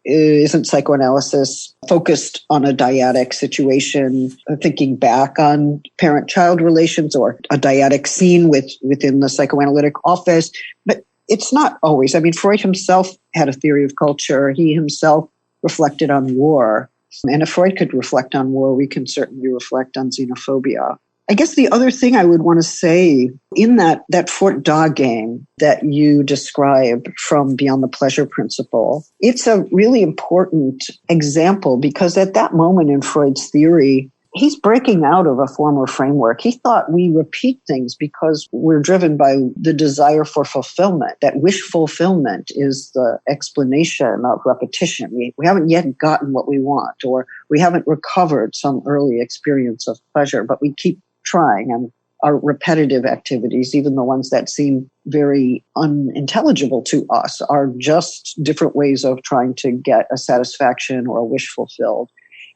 isn't psychoanalysis focused on a dyadic situation, thinking back on parent-child relations or a dyadic scene within the psychoanalytic office? But it's not always. Freud himself had a theory of culture. He himself reflected on war. And if Freud could reflect on war, we can certainly reflect on xenophobia. I guess the other thing I would want to say in that Fort Da game that you describe from Beyond the Pleasure Principle, it's a really important example because at that moment in Freud's theory, he's breaking out of a former framework. He thought we repeat things because we're driven by the desire for fulfillment, that wish fulfillment is the explanation of repetition. We haven't yet gotten what we want, or we haven't recovered some early experience of pleasure, but we keep trying, and our repetitive activities, even the ones that seem very unintelligible to us, are just different ways of trying to get a satisfaction or a wish fulfilled.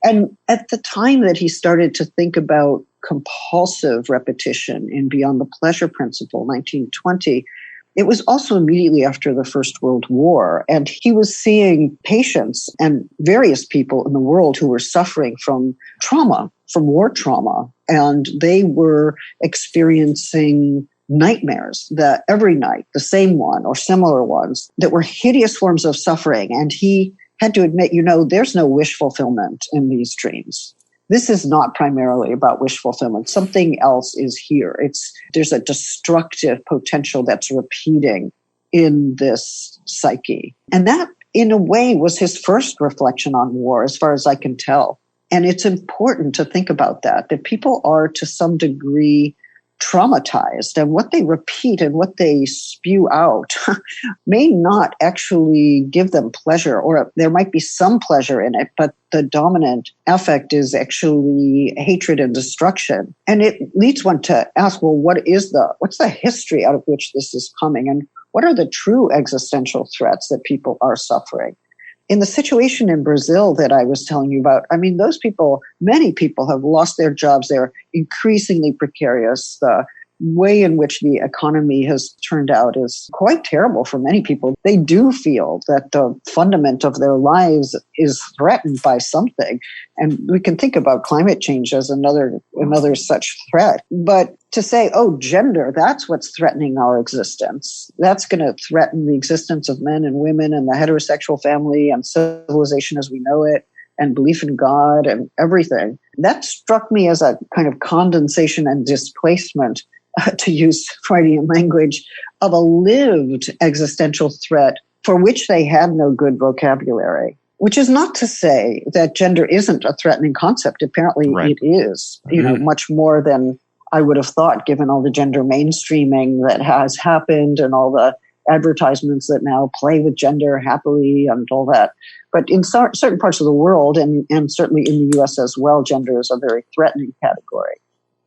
And at the time that he started to think about compulsive repetition in Beyond the Pleasure Principle, 1920, it was also immediately after the First World War. And he was seeing patients and various people in the world who were suffering from trauma, from war trauma. And they were experiencing nightmares that every night, the same one or similar ones, that were hideous forms of suffering. And he had to admit, there's no wish fulfillment in these dreams. This is not primarily about wish fulfillment. Something else is here. There's a destructive potential that's repeating in this psyche. And that, in a way, was his first reflection on war, as far as I can tell. And it's important to think about that people are to some degree traumatized, and what they repeat and what they spew out may not actually give them pleasure, or there might be some pleasure in it, but the dominant affect is actually hatred and destruction. And it leads one to ask, well, what's the history out of which this is coming? And what are the true existential threats that people are suffering? In the situation in Brazil that I was telling you about, those people, many people have lost their jobs. They're increasingly precarious. The way in which the economy has turned out is quite terrible for many people. They do feel that the fundament of their lives is threatened by something. And we can think about climate change as another such threat. But to say, gender, that's what's threatening our existence. That's going to threaten the existence of men and women and the heterosexual family and civilization as we know it, and belief in God and everything. That struck me as a kind of condensation and displacement, to use Freudian language, of a lived existential threat for which they had no good vocabulary, which is not to say that gender isn't a threatening concept. Apparently it is, much more than I would have thought, given all the gender mainstreaming that has happened and all the advertisements that now play with gender happily and all that. But in certain parts of the world, and certainly in the US as well, gender is a very threatening category.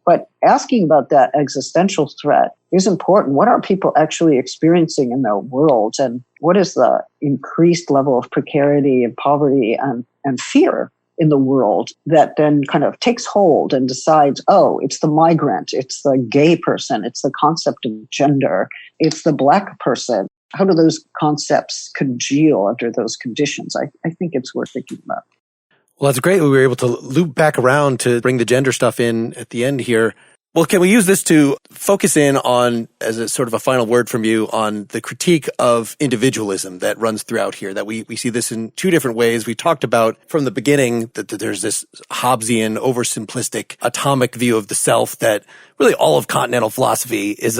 But asking about that existential threat is important. What are people actually experiencing in their worlds? And what is the increased level of precarity and poverty and fear in the world that then kind of takes hold and decides, oh, it's the migrant, it's the gay person, it's the concept of gender, it's the Black person. How do those concepts congeal under those conditions? I think it's worth thinking about. Well, that's great. We were able to loop back around to bring the gender stuff in at the end here. Well, can we use this to focus in on, as a sort of a final word from you, on the critique of individualism that runs throughout here, that we see this in two different ways. We talked about from the beginning that there's this Hobbesian, oversimplistic, atomic view of the self that really all of continental philosophy is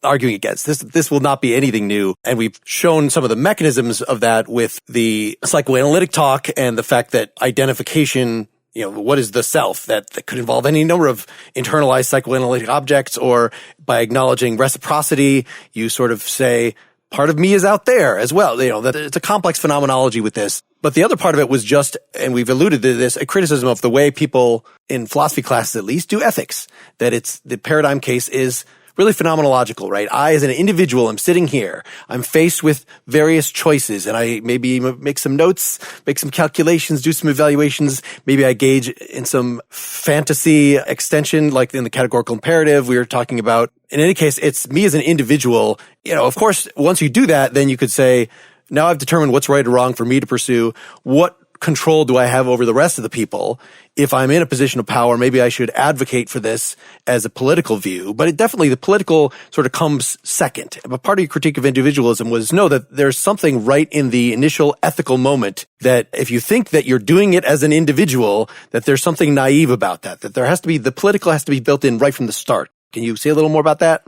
arguing against. This will not be anything new. And we've shown some of the mechanisms of that with the psychoanalytic talk and the fact that identification, what is the self? That could involve any number of internalized psychoanalytic objects, or by acknowledging reciprocity, you sort of say, part of me is out there as well. That it's a complex phenomenology with this. But the other part of it was just, and we've alluded to this, a criticism of the way people in philosophy classes at least do ethics. That it's, the paradigm case is really phenomenological, right? I, as an individual, am sitting here. I'm faced with various choices, and I maybe make some notes, make some calculations, do some evaluations. Maybe I gauge in some fantasy extension, like in the categorical imperative we were talking about. In any case, it's me as an individual. Of course, once you do that, then you could say, now I've determined what's right or wrong for me to pursue. What control do I have over the rest of the people? If I'm in a position of power, maybe I should advocate for this as a political view. But it definitely, the political sort of comes second. But part of your critique of individualism was know that there's something right in the initial ethical moment that if you think that you're doing it as an individual, that there's something naive about that there has to be, the political has to be built in right from the start. Can you say a little more about that?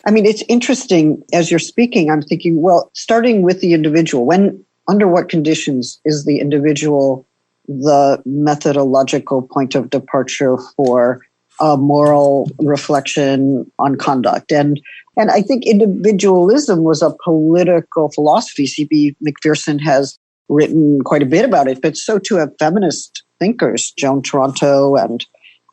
I mean, it's interesting. As you're speaking, I'm thinking, well, starting with the individual, under what conditions is the individual the methodological point of departure for a moral reflection on conduct? And I think individualism was a political philosophy. C.B. Macpherson has written quite a bit about it, but so too have feminist thinkers, Joan Toronto and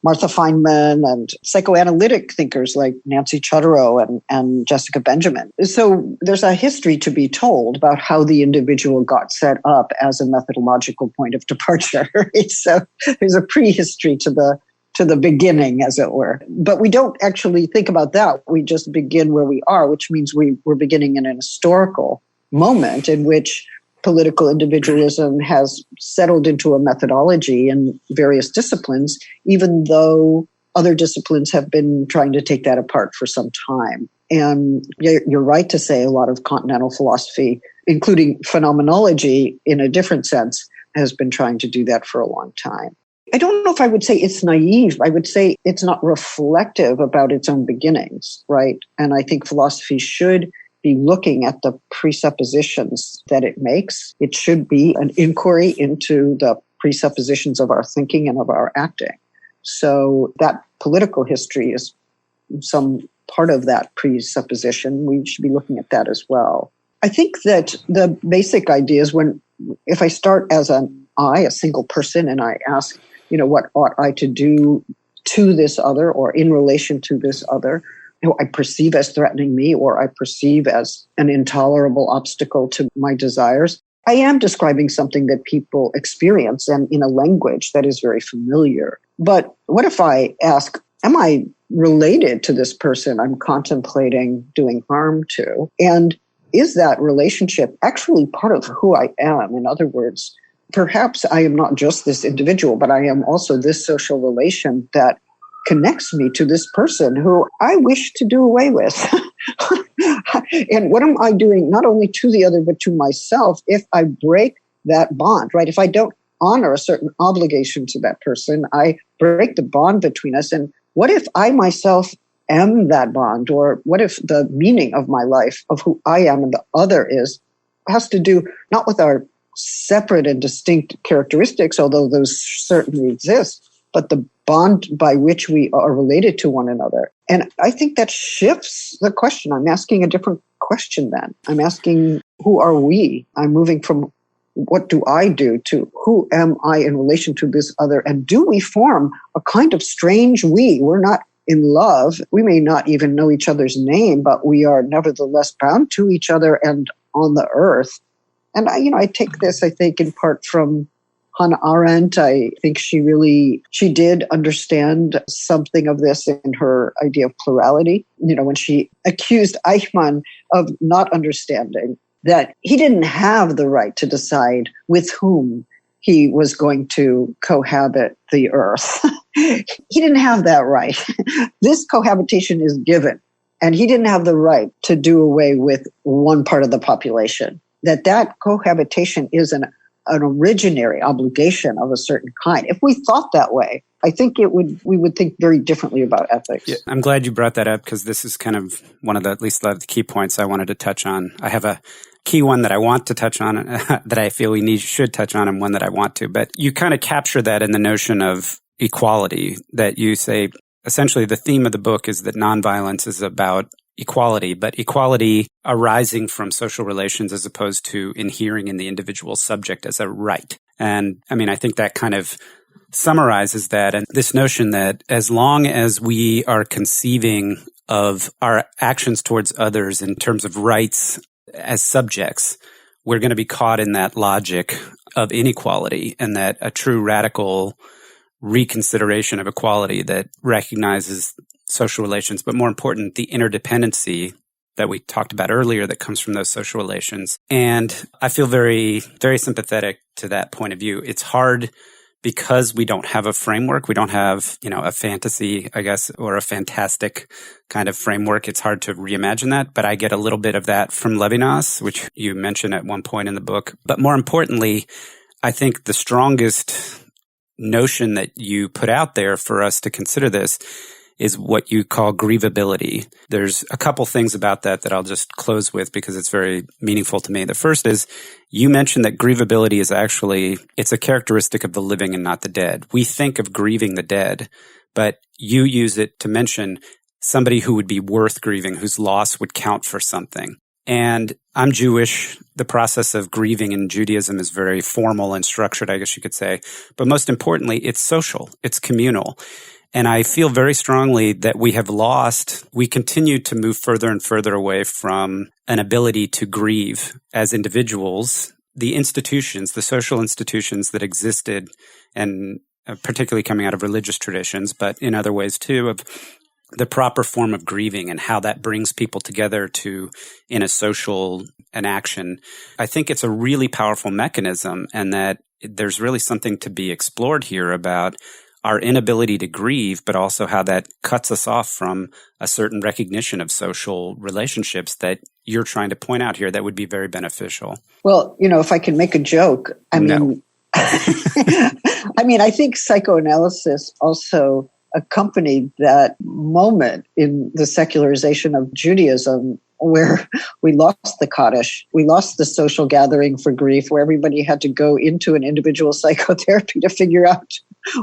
Martha Feynman, and psychoanalytic thinkers like Nancy Chodorow and Jessica Benjamin. So there's a history to be told about how the individual got set up as a methodological point of departure. So there's a prehistory to the beginning, as it were. But we don't actually think about that. We just begin where we are, which means we're beginning in an historical moment in which political individualism has settled into a methodology in various disciplines, even though other disciplines have been trying to take that apart for some time. And you're right to say a lot of continental philosophy, including phenomenology in a different sense, has been trying to do that for a long time. I don't know if I would say it's naive. I would say it's not reflective about its own beginnings, right? And I think philosophy should be looking at the presuppositions that it makes. It should be an inquiry into the presuppositions of our thinking and of our acting. So that political history is some part of that presupposition. We should be looking at that as well. I think that the basic idea is if I start as a single person, and I ask, what ought I to do to this other or in relation to this other, who I perceive as threatening me or I perceive as an intolerable obstacle to my desires, I am describing something that people experience and in a language that is very familiar. But what if I ask, am I related to this person I'm contemplating doing harm to? And is that relationship actually part of who I am? In other words, perhaps I am not just this individual, but I am also this social relation that connects me to this person who I wish to do away with. And what am I doing not only to the other, but to myself if I break that bond, right? If I don't honor a certain obligation to that person, I break the bond between us. And what if I myself am that bond? Or what if the meaning of my life, of who I am and the other is, has to do not with our separate and distinct characteristics, although those certainly exist, but the bond by which we are related to one another. And I think that shifts the question. I'm asking a different question then. I'm asking, who are we? I'm moving from what do I do to who am I in relation to this other? And do we form a kind of strange we? We're not in love. We may not even know each other's name, but we are nevertheless bound to each other and on the earth. And I take this, I think, in part from Hannah Arendt. I think she did understand something of this in her idea of plurality. When she accused Eichmann of not understanding that he didn't have the right to decide with whom he was going to cohabit the earth. He didn't have that right. This cohabitation is given, and he didn't have the right to do away with one part of the population. That cohabitation is an originary obligation of a certain kind. If we thought that way, I think we would think very differently about ethics. Yeah, I'm glad you brought that up, because this is kind of one of the key points I wanted to touch on. I have a key one that I want to touch on, that I feel should touch on, and one that I want to. But you kind of capture that in the notion of equality, that you say, essentially the theme of the book is that nonviolence is about equality, but equality arising from social relations as opposed to inhering in the individual subject as a right. And I think that kind of summarizes that, and this notion that as long as we are conceiving of our actions towards others in terms of rights as subjects, we're going to be caught in that logic of inequality, and that a true radical reconsideration of equality that recognizes social relations, but more important, the interdependency that we talked about earlier that comes from those social relations. And I feel very, very sympathetic to that point of view. It's hard because we don't have a framework. We don't have, a fantasy, I guess, or a fantastic kind of framework. It's hard to reimagine that, but I get a little bit of that from Levinas, which you mentioned at one point in the book. But more importantly, I think the strongest notion that you put out there for us to consider this is what you call grievability. There's a couple things about that I'll just close with because it's very meaningful to me. The first is you mentioned that grievability is it's a characteristic of the living and not the dead. We think of grieving the dead, but you use it to mention somebody who would be worth grieving, whose loss would count for something. And I'm Jewish. The process of grieving in Judaism is very formal and structured, I guess you could say. But most importantly, it's social. It's communal. And I feel very strongly that we continue to move further and further away from an ability to grieve as individuals. The institutions, the social institutions that existed, and particularly coming out of religious traditions, but in other ways too, of the proper form of grieving and how that brings people together in a social action. I think it's a really powerful mechanism, and that there's really something to be explored here about our inability to grieve, but also how that cuts us off from a certain recognition of social relationships that you're trying to point out here that would be very beneficial. Well, if I can make a joke, I think psychoanalysis also accompanied that moment in the secularization of Judaism where we lost the Kaddish, we lost the social gathering for grief, where everybody had to go into an individual psychotherapy to figure out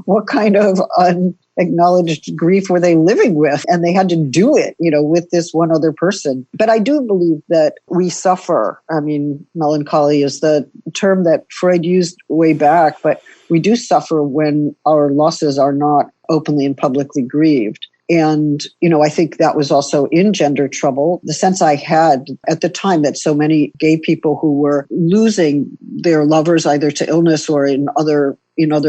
what kind of unacknowledged grief were they living with. And they had to do it, with this one other person. But I do believe that we suffer. Melancholy is the term that Freud used way back, but we do suffer when our losses are not openly and publicly grieved. And, I think that was also in gender trouble. The sense I had at the time that so many gay people who were losing their lovers either to illness or in other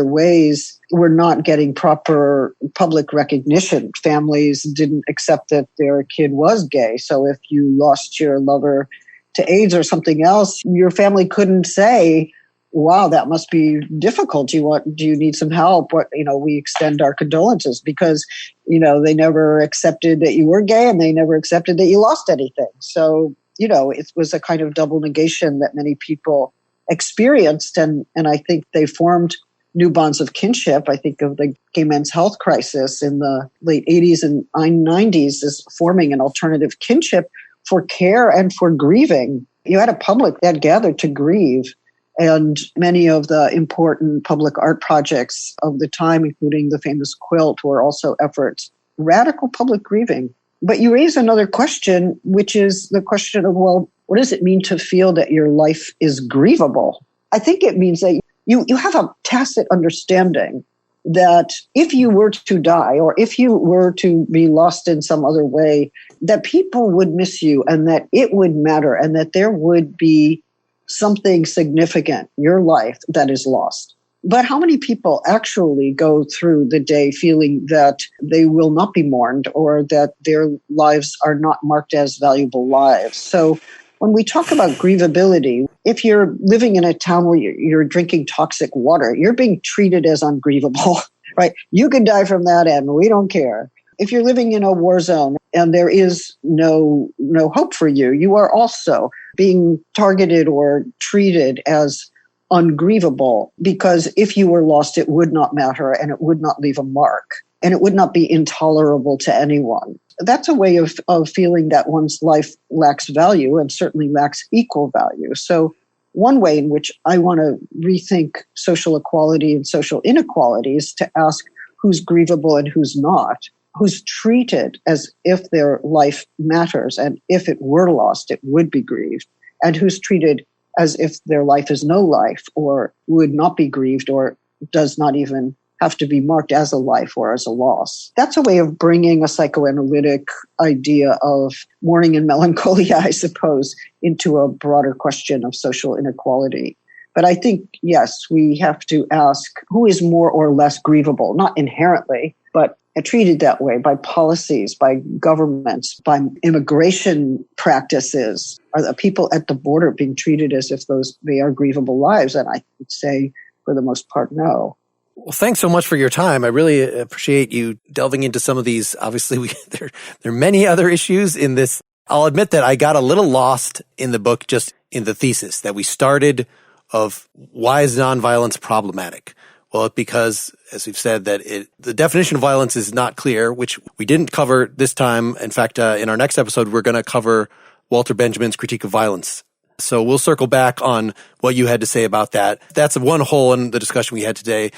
ways were not getting proper public recognition. Families didn't accept that their kid was gay. So if you lost your lover to AIDS or something else, your family couldn't say, wow, that must be difficult. Do you need some help? We extend our condolences because, they never accepted that you were gay and they never accepted that you lost anything. So, it was a kind of double negation that many people experienced. And I think they formed new bonds of kinship. I think of the gay men's health crisis in the late 80s and 90s as forming an alternative kinship for care and for grieving. You had a public that gathered to grieve. And many of the important public art projects of the time, including the famous quilt, were also efforts, radical public grieving. But you raise another question, which is the question of, well, what does it mean to feel that your life is grievable? I think it means that you have a tacit understanding that if you were to die or if you were to be lost in some other way, that people would miss you and that it would matter and that there would be something significant in your life that is lost. But how many people actually go through the day feeling that they will not be mourned or that their lives are not marked as valuable lives? So when we talk about grievability, if you're living in a town where you're drinking toxic water, you're being treated as ungrievable, right? You could die from that and we don't care. If you're living in a war zone and there is no hope for you, you are also being targeted or treated as ungrievable, because if you were lost, it would not matter and it would not leave a mark and it would not be intolerable to anyone. That's a way of feeling that one's life lacks value and certainly lacks equal value. So one way in which I want to rethink social equality and social inequality is to ask who's grievable and who's not, who's treated as if their life matters and if it were lost, it would be grieved, and who's treated as if their life is no life or would not be grieved or does not even have to be marked as a life or as a loss. That's a way of bringing a psychoanalytic idea of mourning and melancholia, I suppose, into a broader question of social inequality. But I think, yes, we have to ask who is more or less grievable, not inherently, but treated that way by policies, by governments, by immigration practices. Are the people at the border being treated as if they are grievable lives? And I would say, for the most part, no. Well, thanks so much for your time. I really appreciate you delving into some of these. Obviously, there are many other issues in this. I'll admit that I got a little lost in the book, just in the thesis that we started of why is nonviolence problematic? Well, because, as we've said, that the definition of violence is not clear, which we didn't cover this time. In fact, in our next episode, we're going to cover Walter Benjamin's critique of violence. So we'll circle back on what you had to say about that. That's one hole in the discussion we had today.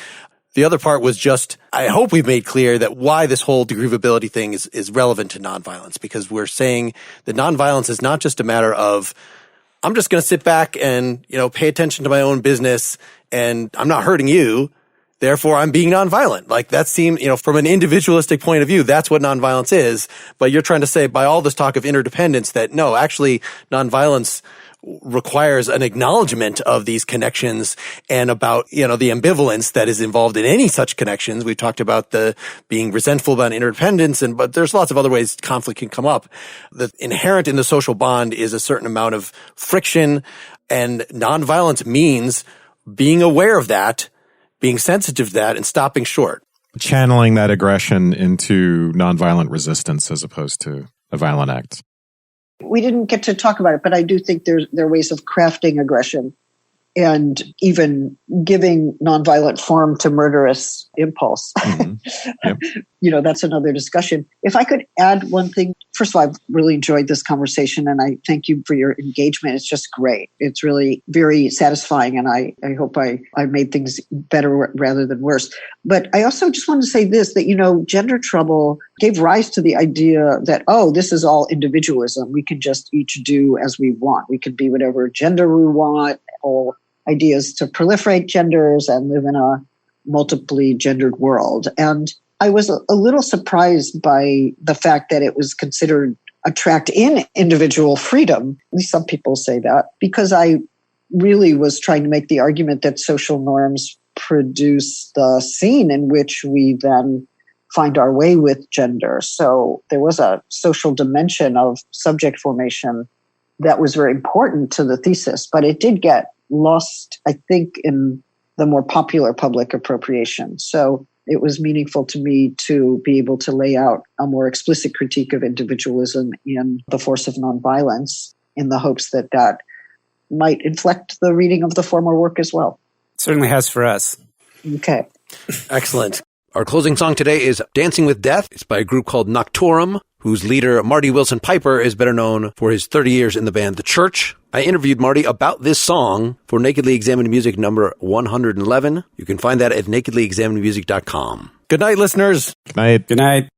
The other part was just, I hope we've made clear that why this whole grievability thing is relevant to nonviolence, because we're saying that nonviolence is not just a matter of, I'm just going to sit back and, pay attention to my own business and I'm not hurting you. Therefore, I'm being nonviolent. Like that seems, from an individualistic point of view, that's what nonviolence is. But you're trying to say by all this talk of interdependence that no, actually nonviolence requires an acknowledgement of these connections and about, the ambivalence that is involved in any such connections. We've talked about the being resentful about interdependence, but there's lots of other ways conflict can come up. The inherent in the social bond is a certain amount of friction, and nonviolence means being aware of that, being sensitive to that, and stopping short. Channeling that aggression into nonviolent resistance as opposed to a violent act. We didn't get to talk about it, but I do think there are ways of crafting aggression and even giving nonviolent form to murderous impulse. Mm-hmm. Yep. That's another discussion. If I could add one thing, first of all, I've really enjoyed this conversation and I thank you for your engagement. It's just great. It's really very satisfying and I hope I made things better rather than worse. But I also just want to say this, that, gender trouble gave rise to the idea that, this is all individualism. We can just each do as we want. We can be whatever gender we want, or ideas to proliferate genders and live in a multiply gendered world. And I was a little surprised by the fact that it was considered a tract in individual freedom. At least some people say that, because I really was trying to make the argument that social norms produce the scene in which we then find our way with gender. So there was a social dimension of subject formation that was very important to the thesis, but it did get lost, I think, in the more popular public appropriation. So it was meaningful to me to be able to lay out a more explicit critique of individualism in The Force of Nonviolence, in the hopes that that might inflect the reading of the former work as well. It certainly has for us. Okay. Excellent. Our closing song today is Dancing with Death. It's by a group called Noctorum, whose leader, Marty Wilson Piper, is better known for his 30 years in the band The Church. I interviewed Marty about this song for Nakedly Examined Music number 111. You can find that at nakedlyexaminedmusic.com. Good night, listeners. Good night. Good night.